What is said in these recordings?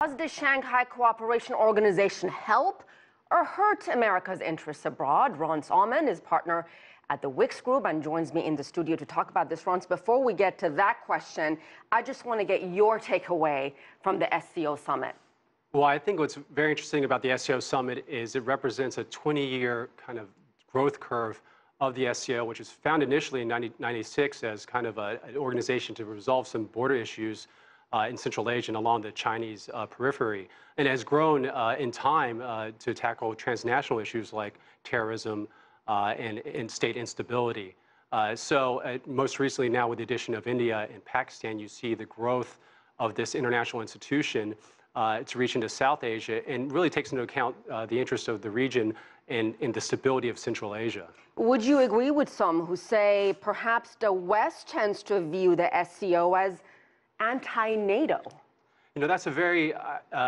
Does the Shanghai Cooperation Organization help or hurt America's interests abroad? Roncevert Almond is partner at the Wicks Group and joins me in the studio to talk about this. Ronce, before we get to that question, I just want to get your takeaway from the SCO Summit. Well, I think what's very interesting about the SCO Summit is it represents a 20-year kind of growth curve of the SCO, which was founded initially in 1996 as kind of an organization to resolve some border issues in Central Asia and along the Chinese periphery, and has grown in time to tackle transnational issues like terrorism and state instability. Most recently now with the addition of India and Pakistan, you see the growth of this international institution to reach into South Asia and really takes into account the interests of the region and the stability of Central Asia. Would you agree with some who say perhaps the West tends to view the SCO as anti-NATO? You know, that's a very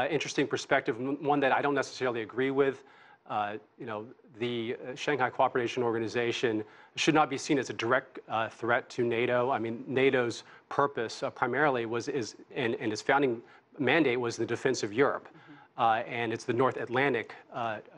interesting perspective, one that I don't necessarily agree with. The Shanghai Cooperation Organization should not be seen as a direct threat to NATO. I mean, NATO's purpose primarily and its founding mandate was the defense of Europe. And it's the North Atlantic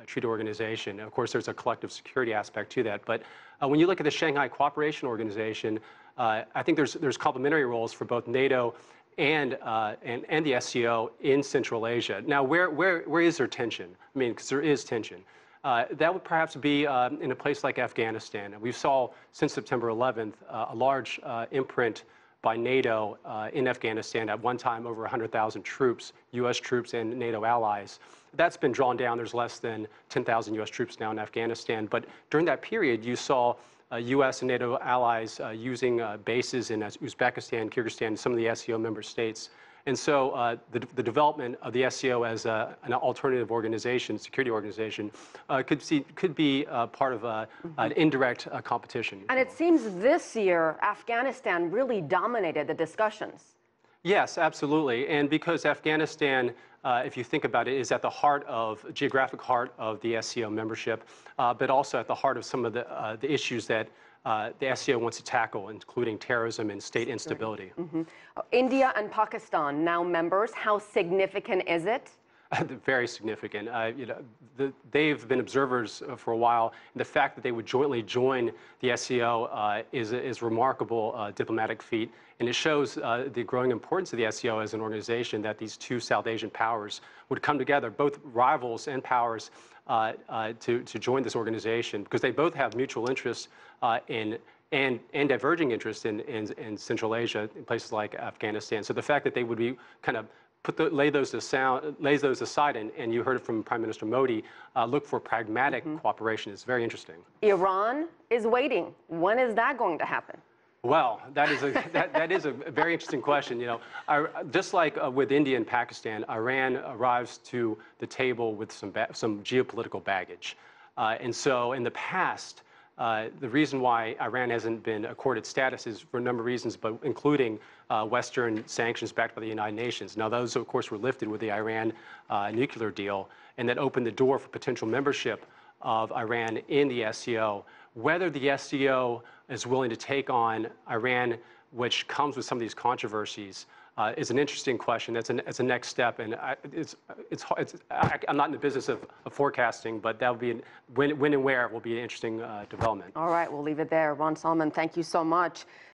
Treaty Organization. Of course, there's a collective security aspect to that. But when you look at the Shanghai Cooperation Organization, I think there's complementary roles for both NATO and the SCO in Central Asia. Now, where is there tension? I mean, because there is tension. That would perhaps be in a place like Afghanistan. And we saw since September 11th a large imprint by NATO in Afghanistan, at one time over 100,000 troops, U.S. troops and NATO allies. That's been drawn down. There's less than 10,000 U.S. troops now in Afghanistan. But during that period, you saw U.S. and NATO allies using bases in Uzbekistan, Kyrgyzstan, some of the SCO member states. And so the development of the SCO as an alternative organization, security organization, could be part of an indirect competition. And it seems this year, Afghanistan really dominated the discussions. Yes, absolutely. And because Afghanistan, if you think about it, is at the geographic heart of the SCO membership, but also at the heart of some of the issues that the SCO wants to tackle, including terrorism and state instability. India and Pakistan, now members, how significant is it? Very significant. They've been observers for a while. And the fact that they would jointly join the SCO is remarkable diplomatic feat. And it shows the growing importance of the SCO as an organization, that these two South Asian powers would come together, both rivals and powers, to join this organization, because they both have mutual interests and diverging interests in Central Asia, in places like Afghanistan. So the fact that they would be kind of lay those aside, and you heard it from Prime Minister Modi, look for pragmatic cooperation is very interesting. Iran is waiting. When is that going to happen? Well, that is a very interesting question. You know, just like with India and Pakistan, Iran arrives to the table with some geopolitical baggage, and so in the past, the reason why Iran hasn't been accorded status is for a number of reasons, but including Western sanctions backed by the United Nations. Now, those, of course, were lifted with the Iran nuclear deal, and that opened the door for potential membership of Iran in the SCO. Whether the SCO is willing to take on Iran, which comes with some of these controversies, is an interesting question. It's a next step, and I'm not in the business of forecasting, but that would be when and where will be an interesting development. All right, we'll leave it there. Roncevert Almond, thank you so much.